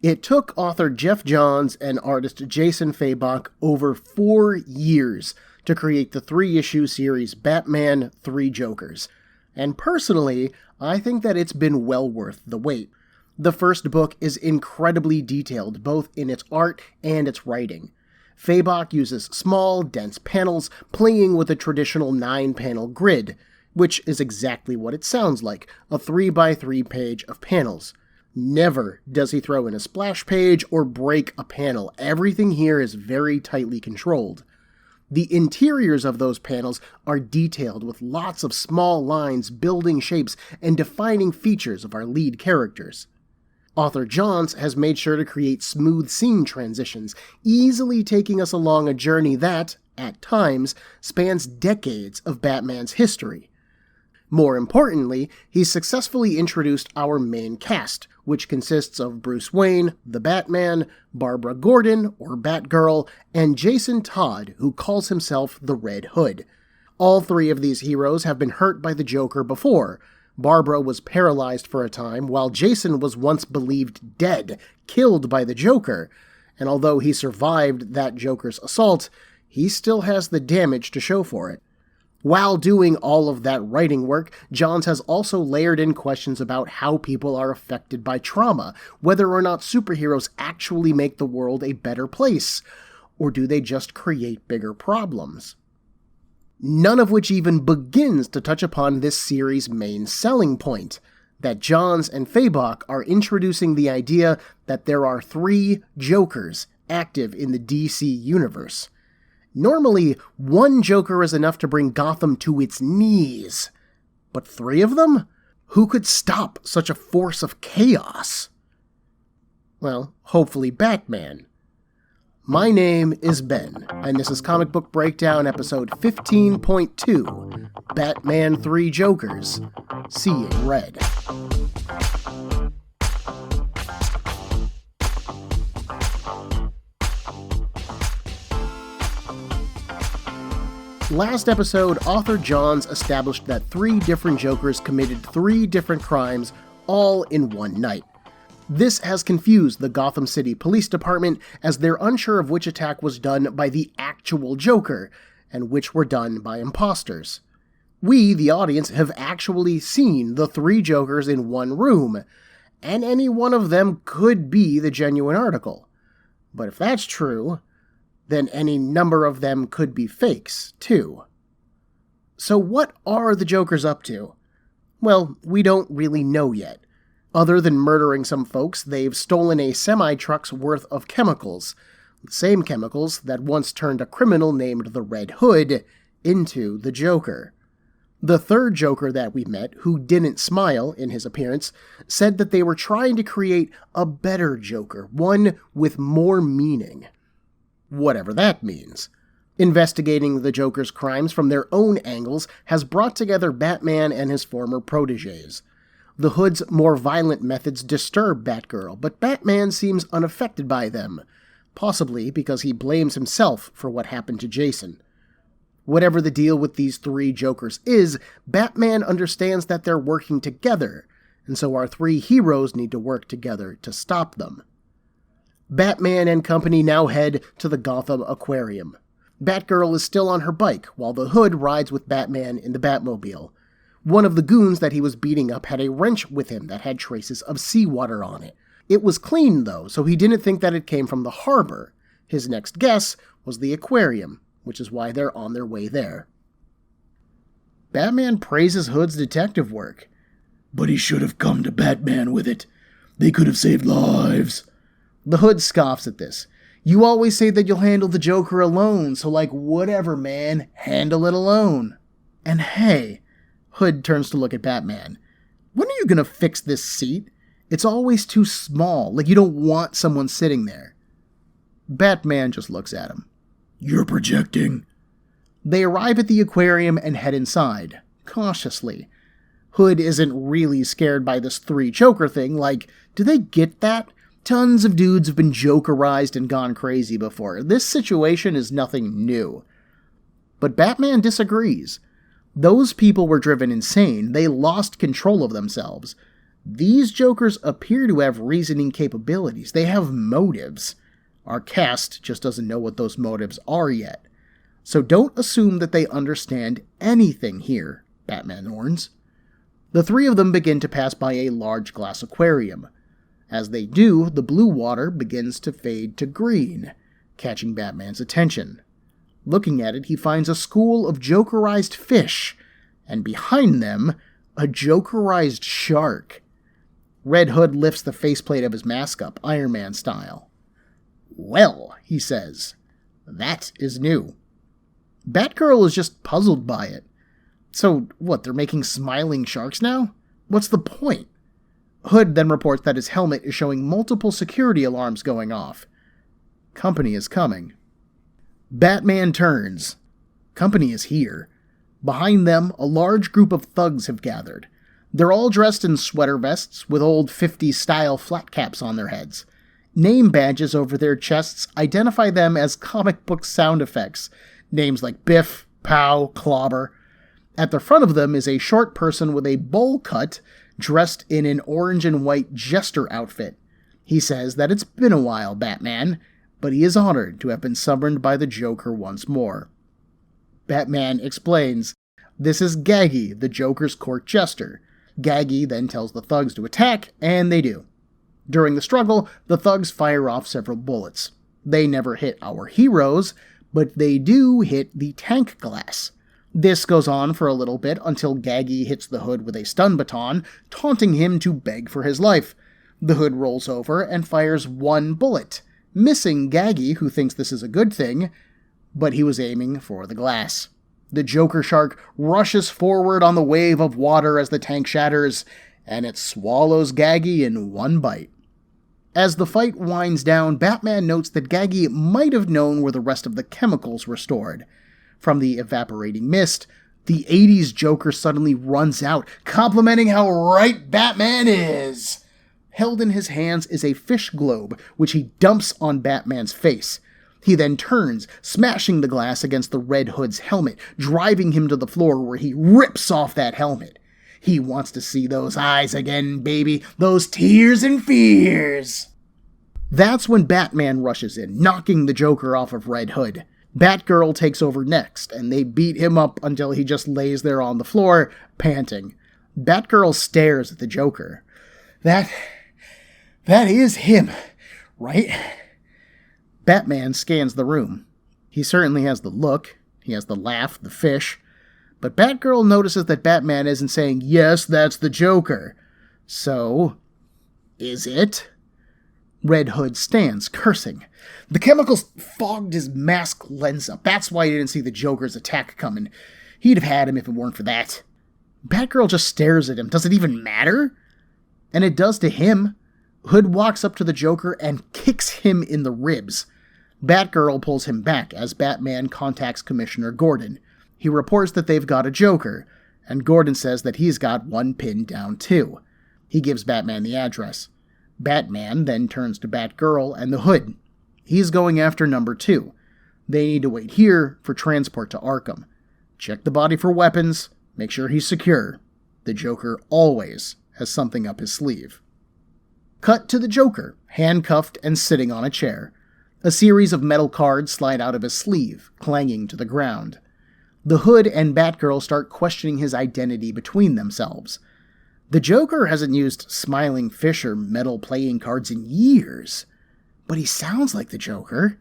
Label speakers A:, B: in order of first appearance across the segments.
A: It took author Jeff Johns and artist Jason Fabok over 4 years to create the 3-issue series Batman 3 Jokers. And personally, I think that it's been well worth the wait. The first book is incredibly detailed, both in its art and its writing. Fabok uses small, dense panels, playing with a traditional 9-panel grid, which is exactly what it sounds like, a 3x3 page of panels. Never does he throw in a splash page or break a panel. Everything here is very tightly controlled. The interiors of those panels are detailed with lots of small lines building shapes and defining features of our lead characters. Author Johns has made sure to create smooth scene transitions, easily taking us along a journey that, at times, spans decades of Batman's history. More importantly, he's successfully introduced our main cast, which consists of Bruce Wayne, the Batman, Barbara Gordon, or Batgirl, and Jason Todd, who calls himself the Red Hood. All 3 of these heroes have been hurt by the Joker before. Barbara was paralyzed for a time, while Jason was once believed dead, killed by the Joker, and although he survived that Joker's assault, he still has the damage to show for it. While doing all of that writing work, Johns has also layered in questions about how people are affected by trauma, whether or not superheroes actually make the world a better place, or do they just create bigger problems? None of which even begins to touch upon this series' main selling point, that Johns and Fabok are introducing the idea that there are 3 Jokers active in the DC universe. Normally, 1 Joker is enough to bring Gotham to its knees. But 3 of them? Who could stop such a force of chaos? Well, hopefully Batman. My name is Ben, and this is Comic Book Breakdown episode 15.2, Batman 3 Jokers, Seeing Red. Last episode, author Johns established that 3 different Jokers committed 3 different crimes, all in one night. This has confused the Gotham City Police Department, as they're unsure of which attack was done by the actual Joker, and which were done by imposters. We, the audience, have actually seen the 3 Jokers in one room, and any one of them could be the genuine article. But if that's true, then any number of them could be fakes, too. So what are the Jokers up to? Well, we don't really know yet. Other than murdering some folks, they've stolen a semi-truck's worth of chemicals, the same chemicals that once turned a criminal named the Red Hood into the Joker. The 3rd Joker that we met, who didn't smile in his appearance, said that they were trying to create a better Joker, one with more meaning. Whatever that means. Investigating the Joker's crimes from their own angles has brought together Batman and his former protégés. The Hood's more violent methods disturb Batgirl, but Batman seems unaffected by them, possibly because he blames himself for what happened to Jason. Whatever the deal with these 3 Jokers is, Batman understands that they're working together, and so our 3 heroes need to work together to stop them. Batman and company now head to the Gotham Aquarium. Batgirl is still on her bike, while the Hood rides with Batman in the Batmobile. One of the goons that he was beating up had a wrench with him that had traces of seawater on it. It was clean, though, so he didn't think that it came from the harbor. His next guess was the aquarium, which is why they're on their way there. Batman praises Hood's detective work.
B: But he should have come to Batman with it. They could have saved lives.
A: The Hood scoffs at this. You always say that you'll handle the Joker alone, so whatever, man, handle it alone. And hey, Hood turns to look at Batman. When are you gonna fix this seat? It's always too small, you don't want someone sitting there. Batman just looks at him.
B: You're projecting.
A: They arrive at the aquarium and head inside, cautiously. Hood isn't really scared by this 3 Joker thing, do they get that? Tons of dudes have been Jokerized and gone crazy before. This situation is nothing new. But Batman disagrees. Those people were driven insane. They lost control of themselves. These Jokers appear to have reasoning capabilities. They have motives. Our cast just doesn't know what those motives are yet. So don't assume that they understand anything here, Batman warns. The three of them begin to pass by a large glass aquarium. As they do, the blue water begins to fade to green, catching Batman's attention. Looking at it, he finds a school of Jokerized fish, and behind them, a Jokerized shark. Red Hood lifts the faceplate of his mask up, Iron Man style. "Well," he says, "that is new." Batgirl is just puzzled by it. So, what, they're making smiling sharks now? What's the point? Hood then reports that his helmet is showing multiple security alarms going off. Company is coming. Batman turns. Company is here. Behind them, a large group of thugs have gathered. They're all dressed in sweater vests with old 50s-style flat caps on their heads. Name badges over their chests identify them as comic book sound effects. Names like Biff, Pow, Clobber. At the front of them is a short person with a bowl cut, dressed in an orange and white jester outfit. He says that it's been a while, Batman, but he is honored to have been summoned by the Joker once more. Batman explains, "This is Gaggy, the Joker's court jester." Gaggy then tells the thugs to attack, and they do. During the struggle, the thugs fire off several bullets. They never hit our heroes, but they do hit the tank glass. This goes on for a little bit until Gaggy hits the Hood with a stun baton, taunting him to beg for his life. The Hood rolls over and fires one bullet, missing Gaggy, who thinks this is a good thing, but he was aiming for the glass. The Joker shark rushes forward on the wave of water as the tank shatters, and it swallows Gaggy in one bite. As the fight winds down, Batman notes that Gaggy might have known where the rest of the chemicals were stored. From the evaporating mist, the 80s Joker suddenly runs out, complimenting how right Batman is. Held in his hands is a fish globe, which he dumps on Batman's face. He then turns, smashing the glass against the Red Hood's helmet, driving him to the floor where he rips off that helmet. He wants to see those eyes again, baby, those tears and fears. That's when Batman rushes in, knocking the Joker off of Red Hood. Batgirl takes over next, and they beat him up until he just lays there on the floor, panting. Batgirl stares at the Joker. That is him, right? Batman scans the room. He certainly has the look, he has the laugh, the fish, but Batgirl notices that Batman isn't saying, "Yes, that's the Joker." So, is it? Red Hood stands, cursing. The chemicals fogged his mask lens up. That's why he didn't see the Joker's attack coming. He'd have had him if it weren't for that. Batgirl just stares at him. Does it even matter? And it does to him. Hood walks up to the Joker and kicks him in the ribs. Batgirl pulls him back as Batman contacts Commissioner Gordon. He reports that they've got a Joker, and Gordon says that he's got one pinned down too. He gives Batman the address. Batman then turns to Batgirl and the Hood. He's going after number 2. They need to wait here for transport to Arkham. Check the body for weapons, make sure he's secure. The Joker always has something up his sleeve. Cut to the Joker, handcuffed and sitting on a chair. A series of metal cards slide out of his sleeve, clanging to the ground. The Hood and Batgirl start questioning his identity between themselves. The Joker hasn't used smiling fish or metal playing cards in years. But he sounds like the Joker.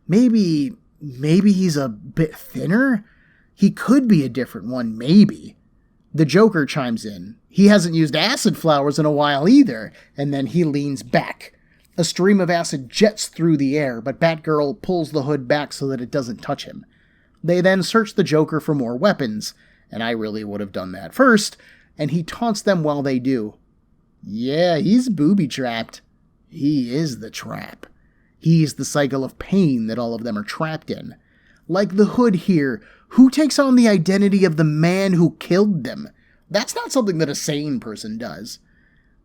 A: Maybe he's a bit thinner? He could be a different one, maybe. The Joker chimes in. He hasn't used acid flowers in a while either, and then he leans back. A stream of acid jets through the air, but Batgirl pulls the Hood back so that it doesn't touch him. They then search the Joker for more weapons, and I really would have done that first, and he taunts them while they do. Yeah, he's booby-trapped. He is the trap. He's the cycle of pain that all of them are trapped in. Like the Hood here, who takes on the identity of the man who killed them? That's not something that a sane person does.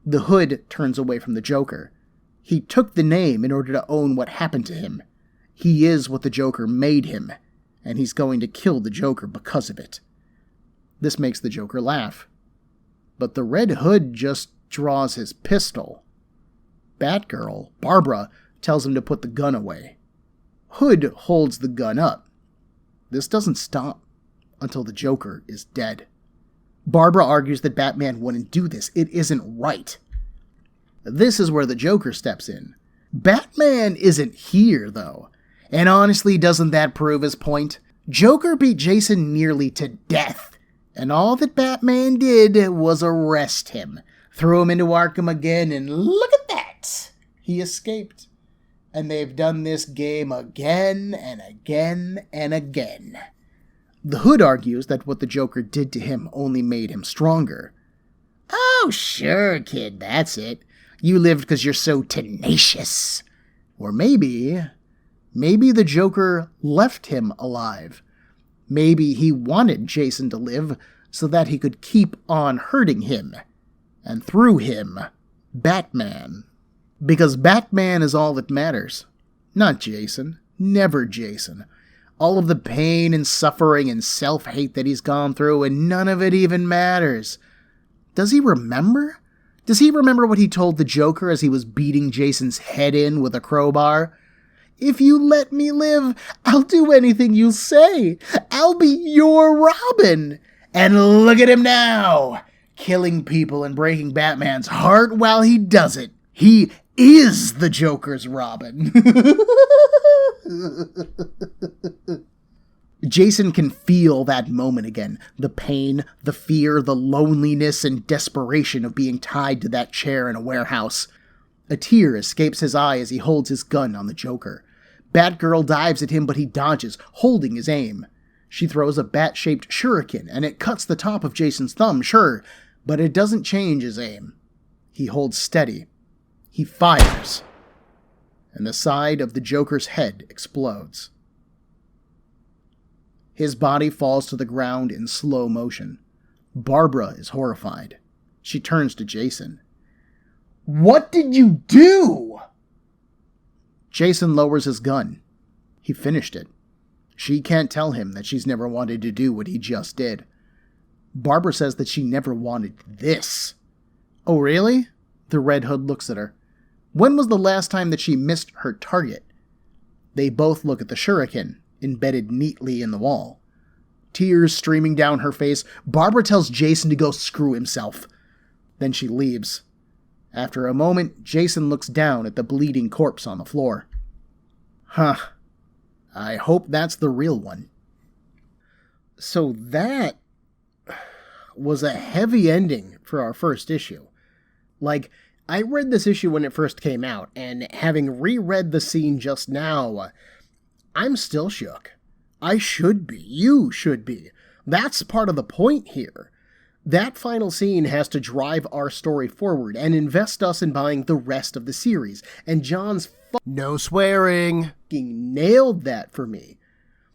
A: The Hood turns away from the Joker. He took the name in order to own what happened to him. He is what the Joker made him, and he's going to kill the Joker because of it. This makes the Joker laugh. But the Red Hood just draws his pistol. Batgirl, Barbara, tells him to put the gun away. Hood holds the gun up. This doesn't stop until the Joker is dead. Barbara argues that Batman wouldn't do this. It isn't right. This is where the Joker steps in. Batman isn't here, though. And honestly, doesn't that prove his point? Joker beat Jason nearly to death, and all that Batman did was arrest him, throw him into Arkham again, and look at that! He escaped. And they've done this game again and again and again. The Hood argues that what the Joker did to him only made him stronger. Oh, sure, kid, that's it. You lived because you're so tenacious. Or maybe the Joker left him alive. Maybe he wanted Jason to live so that he could keep on hurting him. And through him, Batman. Because Batman is all that matters. Not Jason. Never Jason. All of the pain and suffering and self-hate that he's gone through, and none of it even matters. Does he remember? Does he remember what he told the Joker as he was beating Jason's head in with a crowbar? If you let me live, I'll do anything you say. I'll be your Robin. And look at him now, killing people and breaking Batman's heart while he does it. He is the Joker's Robin. Jason can feel that moment again. The pain, the fear, the loneliness, and desperation of being tied to that chair in a warehouse. A tear escapes his eye as he holds his gun on the Joker. Batgirl dives at him, but he dodges, holding his aim. She throws a bat-shaped shuriken, and it cuts the top of Jason's thumb, sure, but it doesn't change his aim. He holds steady. He fires. And the side of the Joker's head explodes. His body falls to the ground in slow motion. Barbara is horrified. She turns to Jason. What did you do? Jason lowers his gun. He finished it. She can't tell him that she's never wanted to do what he just did. Barbara says that she never wanted this. Oh, really? The Red Hood looks at her. When was the last time that she missed her target? They both look at the shuriken, embedded neatly in the wall. Tears streaming down her face, Barbara tells Jason to go screw himself. Then she leaves. After a moment, Jason looks down at the bleeding corpse on the floor. Huh. I hope that's the real one. So that was a heavy ending for our first issue. Like, I read this issue when it first came out, and having reread the scene just now, I'm still shook. I should be. You should be. That's part of the point here. That final scene has to drive our story forward and invest us in buying the rest of the series, and John's no swearing nailed that for me.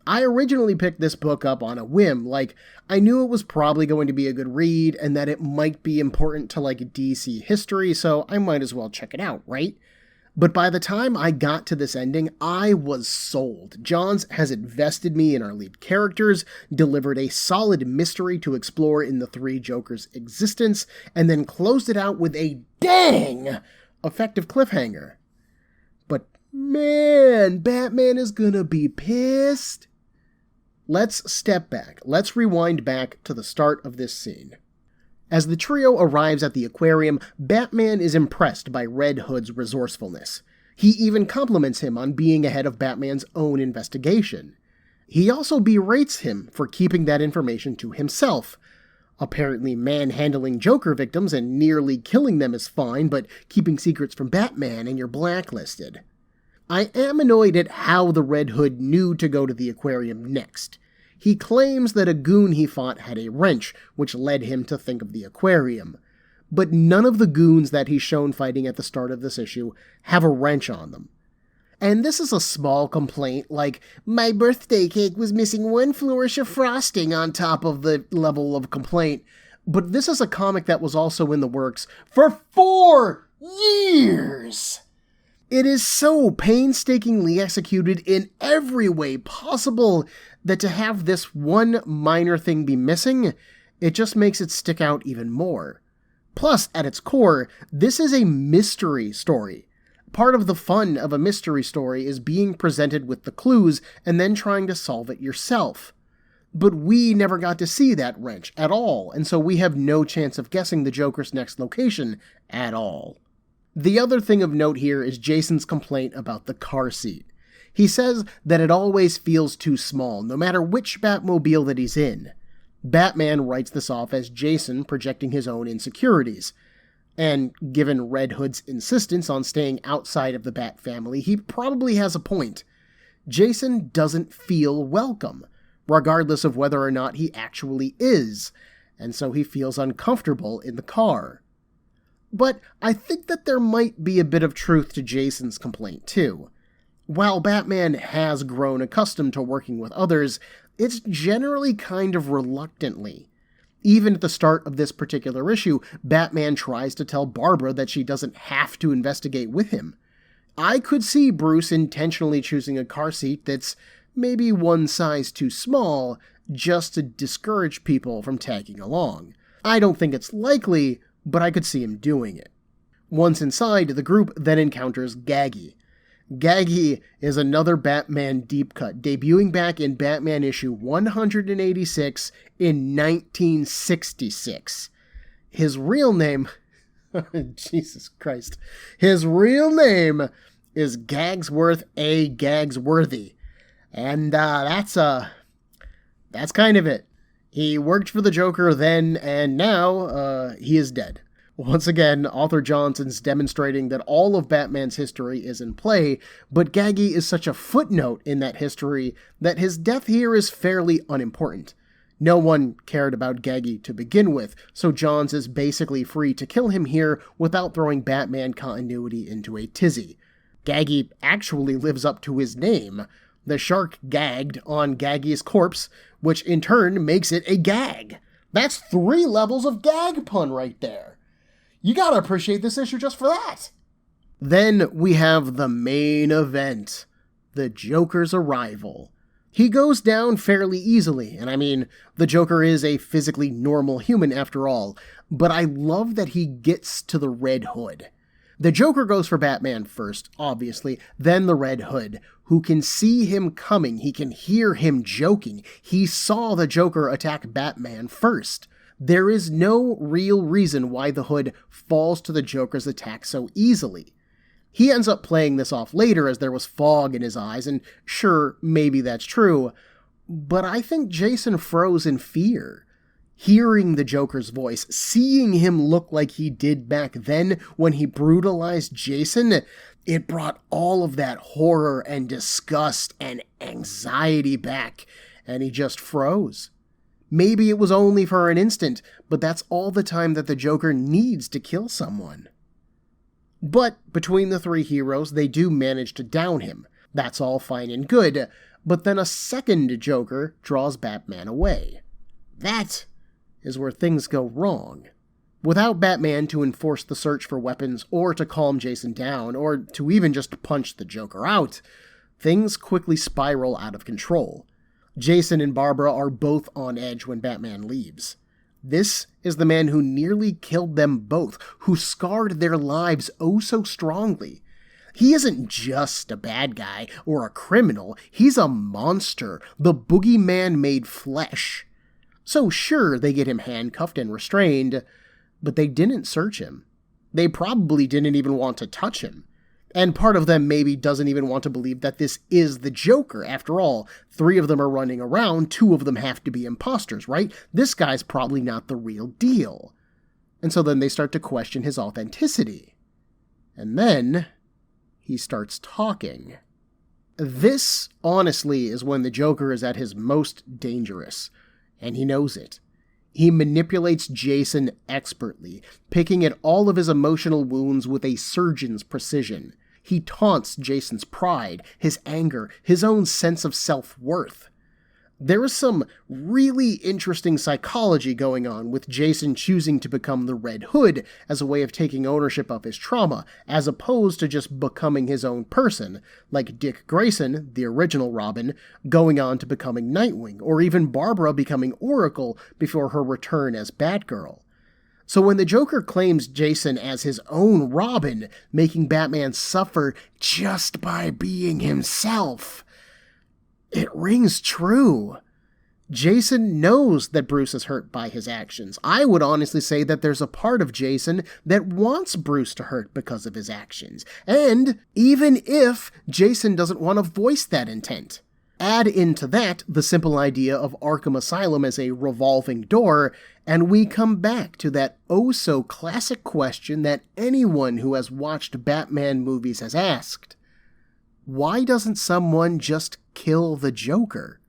A: I originally picked this book up on a whim, like, I knew it was probably going to be a good read, and that it might be important to, like, DC history, so I might as well check it out, right? But by the time I got to this ending, I was sold. Johns has invested me in our lead characters, delivered a solid mystery to explore in the three Jokers' existence, and then closed it out with a dang effective cliffhanger. But man, Batman is gonna be pissed. Let's step back. Let's rewind back to the start of this scene. As the trio arrives at the aquarium, Batman is impressed by Red Hood's resourcefulness. He even compliments him on being ahead of Batman's own investigation. He also berates him for keeping that information to himself. Apparently manhandling Joker victims and nearly killing them is fine, but keeping secrets from Batman and you're blacklisted. I am annoyed at how the Red Hood knew to go to the aquarium next. He claims that a goon he fought had a wrench, which led him to think of the aquarium. But none of the goons that he's shown fighting at the start of this issue have a wrench on them. And this is a small complaint, like, my birthday cake was missing one flourish of frosting on top of the level of complaint. But this is a comic that was also in the works for 4 years! It is so painstakingly executed in every way possible that to have this one minor thing be missing, it just makes it stick out even more. Plus, at its core, this is a mystery story. Part of the fun of a mystery story is being presented with the clues and then trying to solve it yourself. But we never got to see that wrench at all, and so we have no chance of guessing the Joker's next location at all. The other thing of note here is Jason's complaint about the car seat. He says that it always feels too small, no matter which Batmobile that he's in. Batman writes this off as Jason projecting his own insecurities. And given Red Hood's insistence on staying outside of the Bat family, he probably has a point. Jason doesn't feel welcome, regardless of whether or not he actually is, and so he feels uncomfortable in the car. But I think that there might be a bit of truth to Jason's complaint, too. While Batman has grown accustomed to working with others, it's generally kind of reluctantly. Even at the start of this particular issue, Batman tries to tell Barbara that she doesn't have to investigate with him. I could see Bruce intentionally choosing a car seat that's maybe one size too small just to discourage people from tagging along. I don't think it's likely, but I could see him doing it. Once inside, the group then encounters Gaggy. Gaggy is another Batman deep cut, debuting back in Batman issue 186 in 1966. His real name... Jesus Christ. His real name is Gagsworth A. Gagsworthy. And that's kind of it. He worked for the Joker then, and now he is dead. Once again, author Johnson's demonstrating that all of Batman's history is in play, but Gaggy is such a footnote in that history that his death here is fairly unimportant. No one cared about Gaggy to begin with, so Johns is basically free to kill him here without throwing Batman continuity into a tizzy. Gaggy actually lives up to his name. The shark gagged on Gaggy's corpse, which in turn makes it a gag. That's 3 levels of gag pun right there. You gotta appreciate this issue just for that. Then we have the main event, the Joker's arrival. He goes down fairly easily, and I mean, the Joker is a physically normal human after all, but I love that he gets to the Red Hood. The Joker goes for Batman first, obviously, then the Red Hood, who can see him coming, he can hear him joking. He saw the Joker attack Batman first. There is no real reason why the Hood falls to the Joker's attack so easily. He ends up playing this off later as there was fog in his eyes, and sure, maybe that's true, but I think Jason froze in fear. Hearing the Joker's voice, seeing him look like he did back then when he brutalized Jason, it brought all of that horror and disgust and anxiety back, and he just froze. Maybe it was only for an instant, but that's all the time that the Joker needs to kill someone. But between the 3 heroes, they do manage to down him. That's all fine and good, but then a second Joker draws Batman away. That is where things go wrong. Without Batman to enforce the search for weapons, or to calm Jason down, or to even just punch the Joker out, things quickly spiral out of control. Jason and Barbara are both on edge when Batman leaves. This is the man who nearly killed them both, who scarred their lives oh so strongly. He isn't just a bad guy or a criminal, he's a monster, the boogeyman made flesh. So sure, they get him handcuffed and restrained, but they didn't search him. They probably didn't even want to touch him. And part of them maybe doesn't even want to believe that this is the Joker. After all, 3 of them are running around, 2 of them have to be imposters, right? This guy's probably not the real deal. And so then they start to question his authenticity. And then he starts talking. This, honestly, is when the Joker is at his most dangerous, and he knows it. He manipulates Jason expertly, picking at all of his emotional wounds with a surgeon's precision. He taunts Jason's pride, his anger, his own sense of self-worth. There is some really interesting psychology going on with Jason choosing to become the Red Hood as a way of taking ownership of his trauma, as opposed to just becoming his own person, like Dick Grayson, the original Robin, going on to becoming Nightwing, or even Barbara becoming Oracle before her return as Batgirl. So when the Joker claims Jason as his own Robin, making Batman suffer just by being himself, it rings true. Jason knows that Bruce is hurt by his actions. I would honestly say that there's a part of Jason that wants Bruce to hurt because of his actions. And even if Jason doesn't want to voice that intent. Add into that the simple idea of Arkham Asylum as a revolving door, and we come back to that oh-so-classic question that anyone who has watched Batman movies has asked. Why doesn't someone just kill the Joker?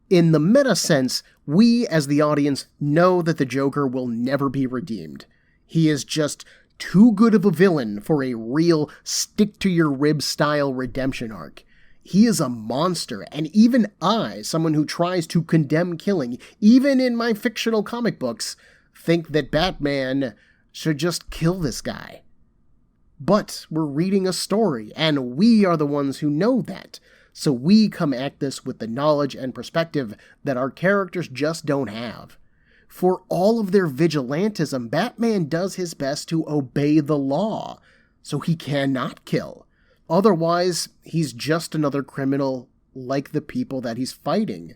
A: In the meta sense, we as the audience know that the Joker will never be redeemed. He is just too good of a villain for a real stick-to-your-ribs style redemption arc. He is a monster, and even I, someone who tries to condemn killing, even in my fictional comic books, think that Batman should just kill this guy. But we're reading a story, and we are the ones who know that. So we come at this with the knowledge and perspective that our characters just don't have. For all of their vigilantism, Batman does his best to obey the law, so he cannot kill. Otherwise, he's just another criminal like the people that he's fighting.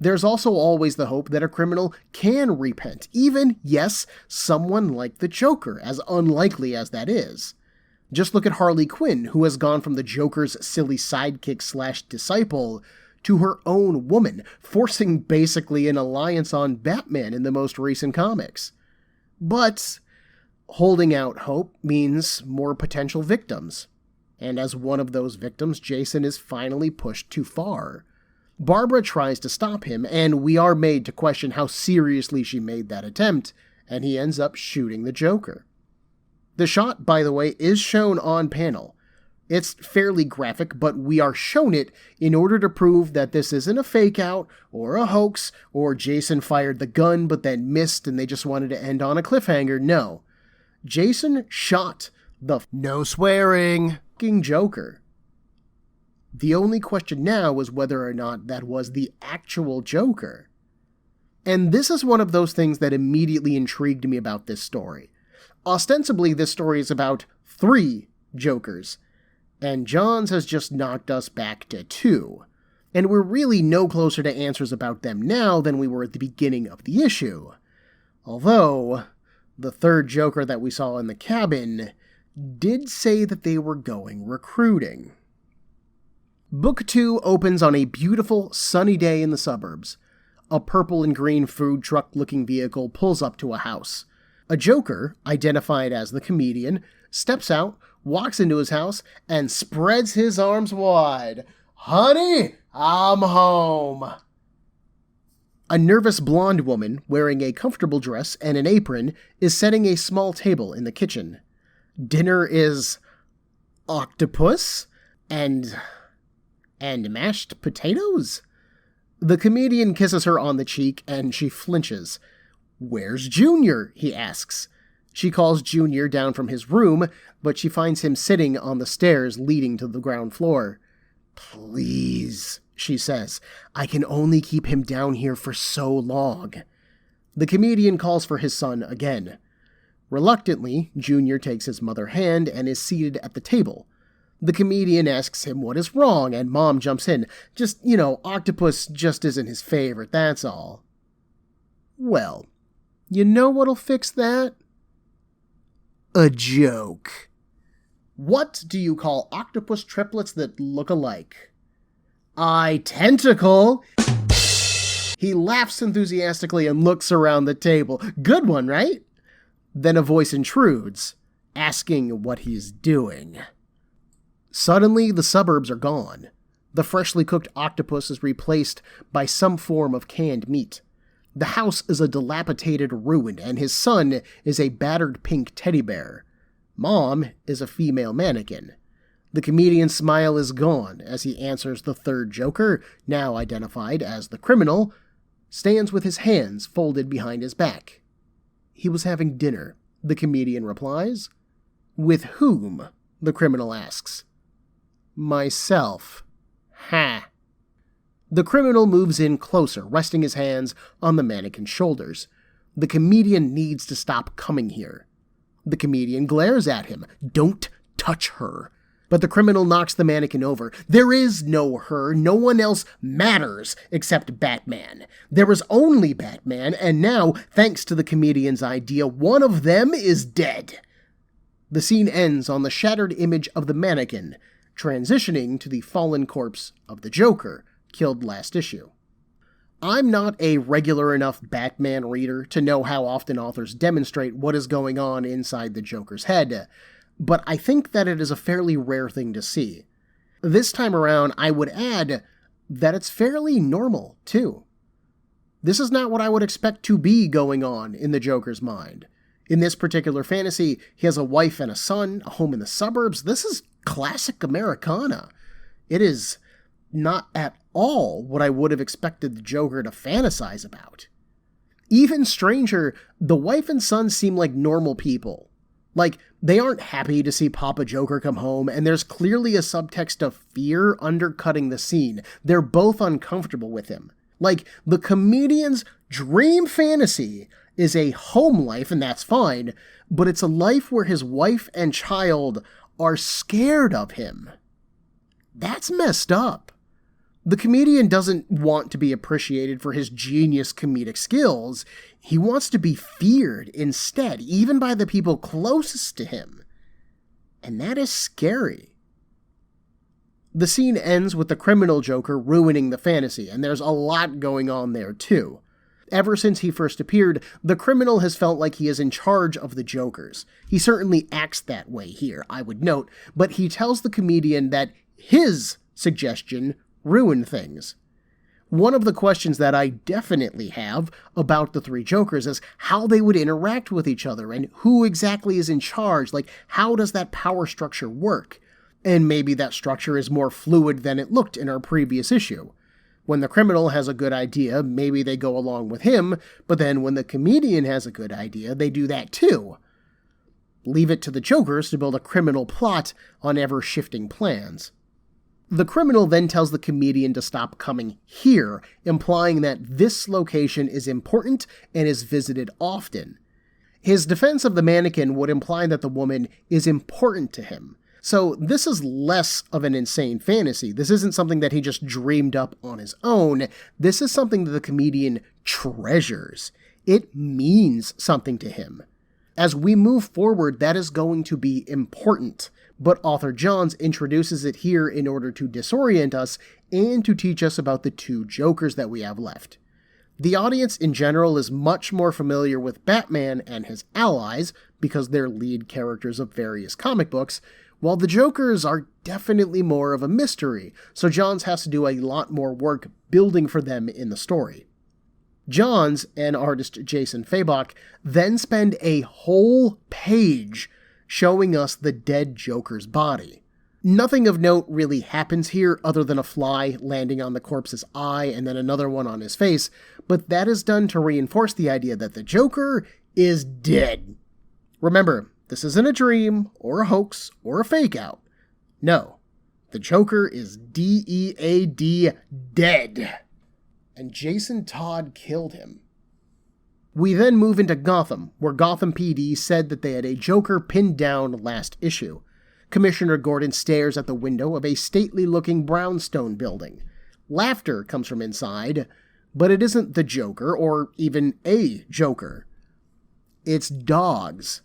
A: There's also always the hope that a criminal can repent, even, yes, someone like the Joker, as unlikely as that is. Just look at Harley Quinn, who has gone from the Joker's silly sidekick/disciple to her own woman, forcing basically an alliance on Batman in the most recent comics. But holding out hope means more potential victims. And as one of those victims, Jason is finally pushed too far. Barbara tries to stop him, and we are made to question how seriously she made that attempt, and he ends up shooting the Joker. The shot, by the way, is shown on panel. It's fairly graphic, but we are shown it in order to prove that this isn't a fake-out, or a hoax, or Jason fired the gun but then missed and they just wanted to end on a cliffhanger. No. Jason shot the no swearing Joker. The only question now is whether or not that was the actual Joker. And this is one of those things that immediately intrigued me about this story. Ostensibly, this story is about 3 Jokers, and Johns has just knocked us back to 2. And we're really no closer to answers about them now than we were at the beginning of the issue. Although, the 3rd Joker that we saw in the cabin did say that they were going recruiting. Book 2 opens on a beautiful, sunny day in the suburbs. A purple and green food truck-looking vehicle pulls up to a house. A Joker, identified as the comedian, steps out, walks into his house, and spreads his arms wide. "Honey, I'm home!" A nervous blonde woman, wearing a comfortable dress and an apron, is setting a small table in the kitchen. Dinner is octopus and mashed potatoes? The comedian kisses her on the cheek and she flinches. "Where's Junior?" he asks. She calls Junior down from his room, but she finds him sitting on the stairs leading to the ground floor. "Please," she says, "I can only keep him down here for so long." The comedian calls for his son again. Reluctantly, Junior takes his mother's hand and is seated at the table. The comedian asks him what is wrong, and Mom jumps in. Octopus just isn't his favorite, that's all. Well, you know what'll fix that? A joke. What do you call octopus triplets that look alike? Identical! He laughs enthusiastically and looks around the table. Good one, right? Then a voice intrudes, asking what he's doing. Suddenly, the suburbs are gone. The freshly cooked octopus is replaced by some form of canned meat. The house is a dilapidated ruin, and his son is a battered pink teddy bear. Mom is a female mannequin. The comedian's smile is gone as he answers the 3rd Joker, now identified as the criminal, stands with his hands folded behind his back. "He was having dinner," the comedian replies. "With whom?" the criminal asks. "Myself." Ha. The criminal moves in closer, resting his hands on the mannequin's shoulders. The comedian needs to stop coming here. The comedian glares at him. Don't touch her. But the criminal knocks the mannequin over. There is no her. No one else matters except Batman. There is only Batman, and now, thanks to the comedian's idea, one of them is dead. The scene ends on the shattered image of the mannequin, transitioning to the fallen corpse of the Joker, killed last issue. I'm not a regular enough Batman reader to know how often authors demonstrate what is going on inside the Joker's head, but I think that it is a fairly rare thing to see. This time around, I would add that it's fairly normal, too. This is not what I would expect to be going on in the Joker's mind. In this particular fantasy, he has a wife and a son, a home in the suburbs. This is classic Americana. It is not at all what I would have expected the Joker to fantasize about. Even stranger, the wife and son seem like normal people. Like, they aren't happy to see Papa Joker come home, and there's clearly a subtext of fear undercutting the scene. They're both uncomfortable with him. Like, the comedian's dream fantasy is a home life, and that's fine, but it's a life where his wife and child are scared of him. That's messed up. The comedian doesn't want to be appreciated for his genius comedic skills. He wants to be feared instead, even by the people closest to him. And that is scary. The scene ends with the criminal Joker ruining the fantasy, and there's a lot going on there too. Ever since he first appeared, the criminal has felt like he is in charge of the Jokers. He certainly acts that way here, I would note, but he tells the comedian that his suggestion ruined things. One of the questions that I definitely have about the three Jokers is how they would interact with each other and who exactly is in charge. Like, how does that power structure work? And maybe that structure is more fluid than it looked in our previous issue. When the criminal has a good idea, maybe they go along with him, but then when the comedian has a good idea, they do that too. Leave it to the Jokers to build a criminal plot on ever-shifting plans. The criminal then tells the comedian to stop coming here, implying that this location is important and is visited often. His defense of the mannequin would imply that the woman is important to him. So this is less of an insane fantasy. This isn't something that he just dreamed up on his own. This is something that the comedian treasures. It means something to him. As we move forward, that is going to be important. But author Johns introduces it here in order to disorient us and to teach us about the two Jokers that we have left. The audience in general is much more familiar with Batman and his allies because they're lead characters of various comic books, while the Jokers are definitely more of a mystery, so Johns has to do a lot more work building for them in the story. Johns and artist Jason Fabok then spend a whole page showing us the dead Joker's body. Nothing of note really happens here other than a fly landing on the corpse's eye and then another one on his face, but that is done to reinforce the idea that the Joker is dead. Remember, this isn't a dream, or a hoax, or a fake-out. No, the Joker is D-E-A-D dead. And Jason Todd killed him. We then move into Gotham, where Gotham PD said that they had a Joker pinned down last issue. Commissioner Gordon stares at the window of a stately-looking brownstone building. Laughter comes from inside, but it isn't the Joker, or even a Joker. It's dogs.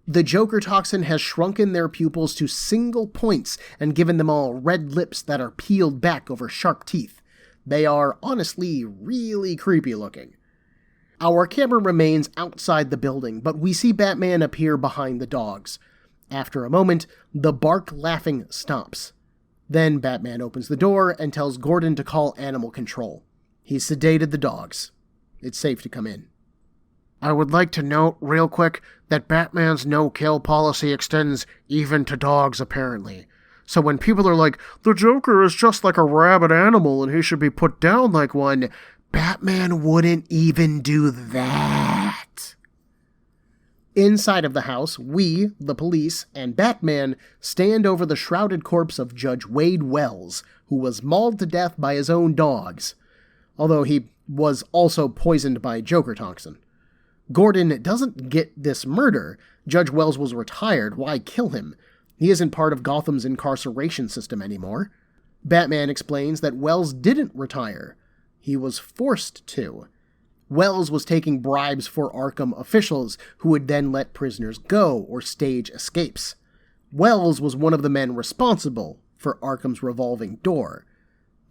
A: The Joker toxin has shrunken their pupils to single points and given them all red lips that are peeled back over sharp teeth. They are honestly really creepy looking. Our camera remains outside the building, but we see Batman appear behind the dogs. After a moment, the bark laughing stops. Then Batman opens the door and tells Gordon to call animal control. He's sedated the dogs. It's safe to come in. I would like to note real quick that Batman's no-kill policy extends even to dogs, apparently. So when people are like, the Joker is just like a rabid animal and he should be put down like one, Batman wouldn't even do that. Inside of the house, we, the police, and Batman stand over the shrouded corpse of Judge Wade Wells, who was mauled to death by his own dogs, although he was also poisoned by Joker toxin. Gordon doesn't get this murder. Judge Wells was retired. Why kill him? He isn't part of Gotham's incarceration system anymore. Batman explains that Wells didn't retire. He was forced to. Wells was taking bribes for Arkham officials who would then let prisoners go or stage escapes. Wells was one of the men responsible for Arkham's revolving door.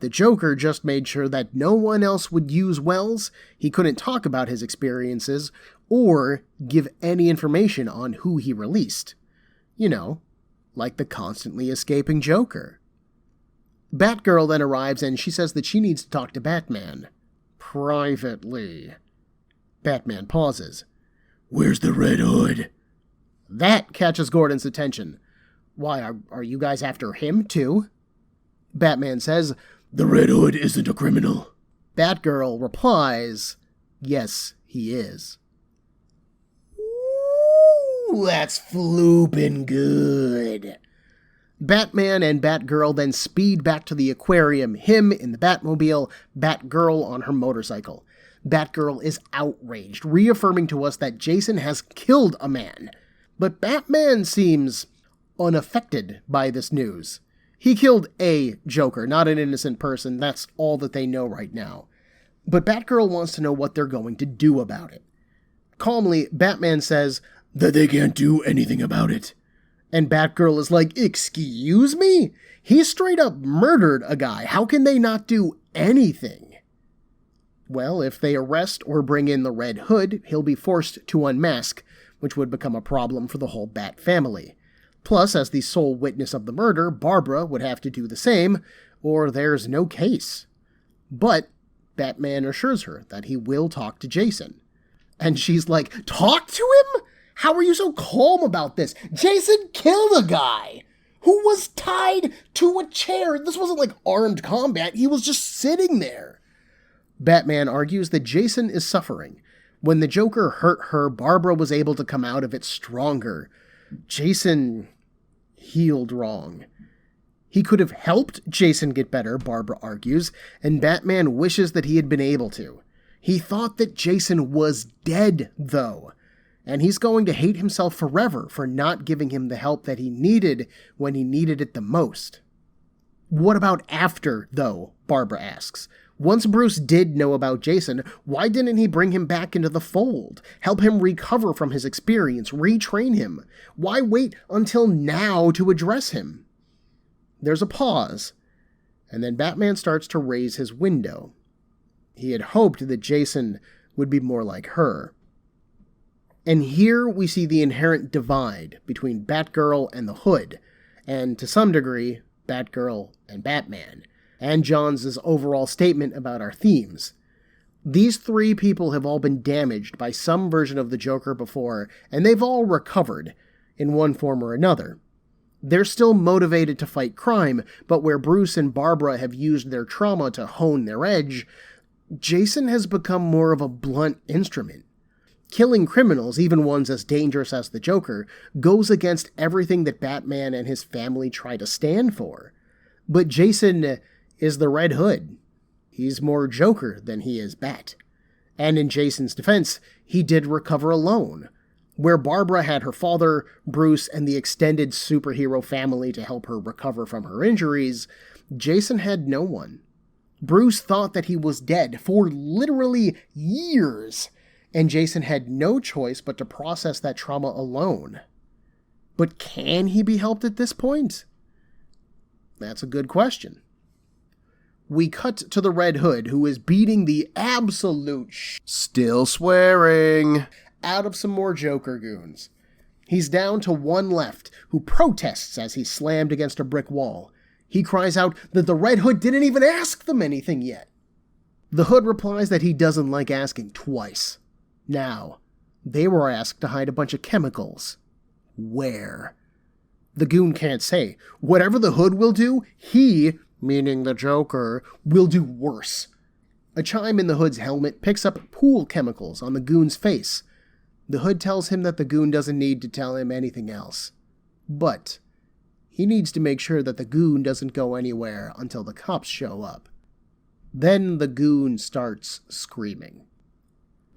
A: The Joker just made sure that no one else would use Wells. He couldn't talk about his experiences or give any information on who he released. You know, like the constantly escaping Joker. Batgirl then arrives and she says that she needs to talk to Batman. Privately. Batman pauses.
B: Where's the Red Hood?
A: That catches Gordon's attention. Why, are you guys after him too? Batman says,
B: The Red Hood isn't a criminal.
A: Batgirl replies, yes, he is.
B: Ooh, that's floopin' good.
A: Batman and Batgirl then speed back to the aquarium, him in the Batmobile, Batgirl on her motorcycle. Batgirl is outraged, reaffirming to us that Jason has killed a man. But Batman seems unaffected by this news. He killed a Joker, not an innocent person. That's all that they know right now. But Batgirl wants to know what they're going to do about it. Calmly, Batman says
B: that they can't do anything about it.
A: And Batgirl is like, excuse me? He straight up murdered a guy. How can they not do anything? Well, if they arrest or bring in the Red Hood, he'll be forced to unmask, which would become a problem for the whole Bat family. Plus, as the sole witness of the murder, Barbara would have to do the same, or there's no case. But Batman assures her that he will talk to Jason. And she's like, talk to him? How are you so calm about this? Jason killed a guy who was tied to a chair. This wasn't like armed combat. He was just sitting there. Batman argues that Jason is suffering. When the Joker hurt her, Barbara was able to come out of it stronger. Jason healed wrong. He could have helped Jason get better, Barbara argues, and Batman wishes that he had been able to. He thought that Jason was dead, though. And he's going to hate himself forever for not giving him the help that he needed when he needed it the most. What about after, though? Barbara asks. Once Bruce did know about Jason, why didn't he bring him back into the fold? Help him recover from his experience, retrain him? Why wait until now to address him? There's a pause, and then Batman starts to raise his window. He had hoped that Jason would be more like her. And here we see the inherent divide between Batgirl and the Hood, and to some degree, Batgirl and Batman, and Johns' overall statement about our themes. These three people have all been damaged by some version of the Joker before, and they've all recovered, in one form or another. They're still motivated to fight crime, but where Bruce and Barbara have used their trauma to hone their edge, Jason has become more of a blunt instrument. Killing criminals, even ones as dangerous as the Joker, goes against everything that Batman and his family try to stand for. But Jason is the Red Hood. He's more Joker than he is Bat. And in Jason's defense, he did recover alone. Where Barbara had her father, Bruce, and the extended superhero family to help her recover from her injuries, Jason had no one. Bruce thought that he was dead for literally years, and Jason had no choice but to process that trauma alone. But can he be helped at this point? That's a good question. We cut to the Red Hood, who is beating the absolute still swearing out of some more Joker goons. He's down to one left, who protests as he's slammed against a brick wall. He cries out that the Red Hood didn't even ask them anything yet. The Hood replies that he doesn't like asking twice. Now, they were asked to hide a bunch of chemicals. Where? The goon can't say. Whatever the Hood will do, he, meaning the Joker, will do worse. A chime in the Hood's helmet picks up pool chemicals on the goon's face. The Hood tells him that the goon doesn't need to tell him anything else. But he needs to make sure that the goon doesn't go anywhere until the cops show up. Then the goon starts screaming.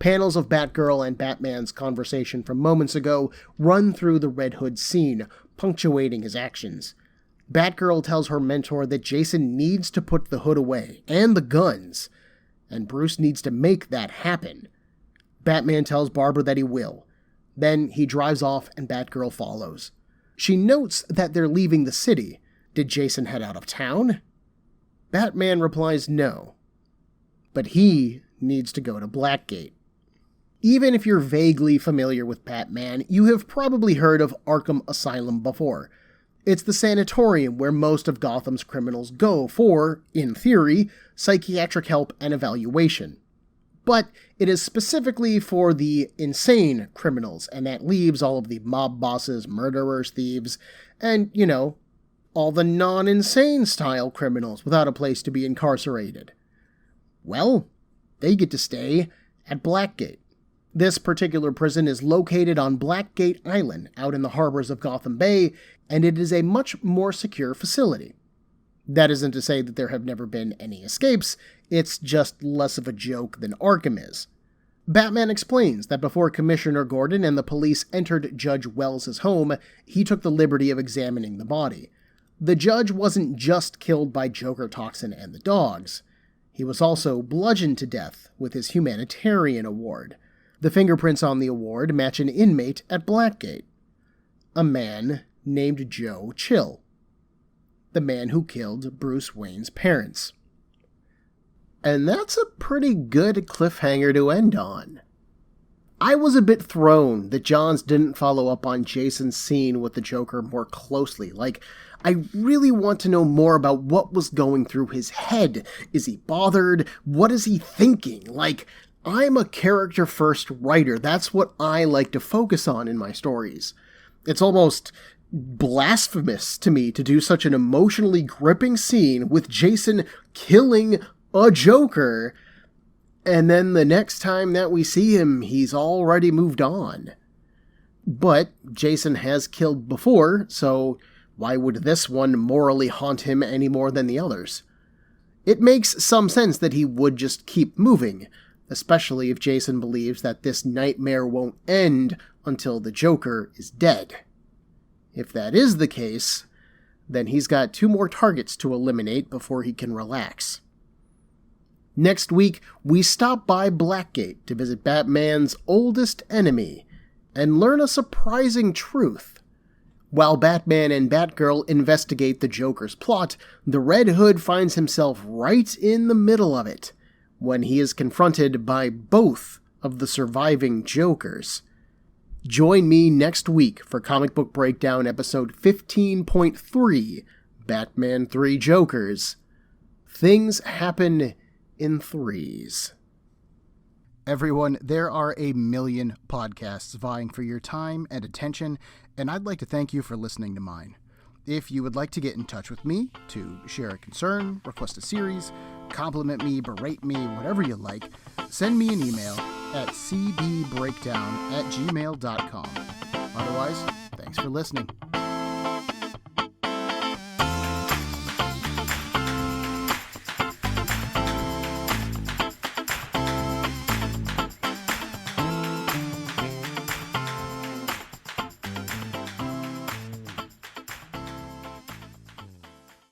A: Panels of Batgirl and Batman's conversation from moments ago run through the Red Hood scene, punctuating his actions. Batgirl tells her mentor that Jason needs to put the hood away, and the guns, and Bruce needs to make that happen. Batman tells Barbara that he will. Then he drives off and Batgirl follows. She notes that they're leaving the city. Did Jason head out of town? Batman replies no. But he needs to go to Blackgate. Even if you're vaguely familiar with Batman, you have probably heard of Arkham Asylum before. It's the sanatorium where most of Gotham's criminals go for, in theory, psychiatric help and evaluation. But it is specifically for the insane criminals, and that leaves all of the mob bosses, murderers, thieves, and, all the non-insane style criminals without a place to be incarcerated. Well, they get to stay at Blackgate. This particular prison is located on Blackgate Island, out in the harbors of Gotham Bay, and it is a much more secure facility. That isn't to say that there have never been any escapes, it's just less of a joke than Arkham is. Batman explains that before Commissioner Gordon and the police entered Judge Wells's home, he took the liberty of examining the body. The judge wasn't just killed by Joker toxin and the dogs. He was also bludgeoned to death with his humanitarian award. The fingerprints on the award match an inmate at Blackgate. A man named Joe Chill. The man who killed Bruce Wayne's parents. And that's a pretty good cliffhanger to end on. I was a bit thrown that Johns didn't follow up on Jason's scene with the Joker more closely. I really want to know more about what was going through his head. Is he bothered? What is he thinking? I'm a character-first writer. That's what I like to focus on in my stories. It's almost blasphemous to me to do such an emotionally gripping scene with Jason killing a Joker, and then the next time that we see him, he's already moved on. But Jason has killed before, so why would this one morally haunt him any more than the others? It makes some sense that he would just keep moving, especially if Jason believes that this nightmare won't end until the Joker is dead. If that is the case, then he's got 2 more targets to eliminate before he can relax. Next week, we stop by Blackgate to visit Batman's oldest enemy and learn a surprising truth. While Batman and Batgirl investigate the Joker's plot, the Red Hood finds himself right in the middle of it when he is confronted by both of the surviving Jokers. Join me next week for Comic Book Breakdown episode 15.3, Batman 3 Jokers. Things happen in threes. Everyone, there are a million podcasts vying for your time and attention, and I'd like to thank you for listening to mine. If you would like to get in touch with me to share a concern, request a series, compliment me, berate me, whatever you like, send me an email at cbbreakdown@gmail.com. Otherwise, thanks for listening.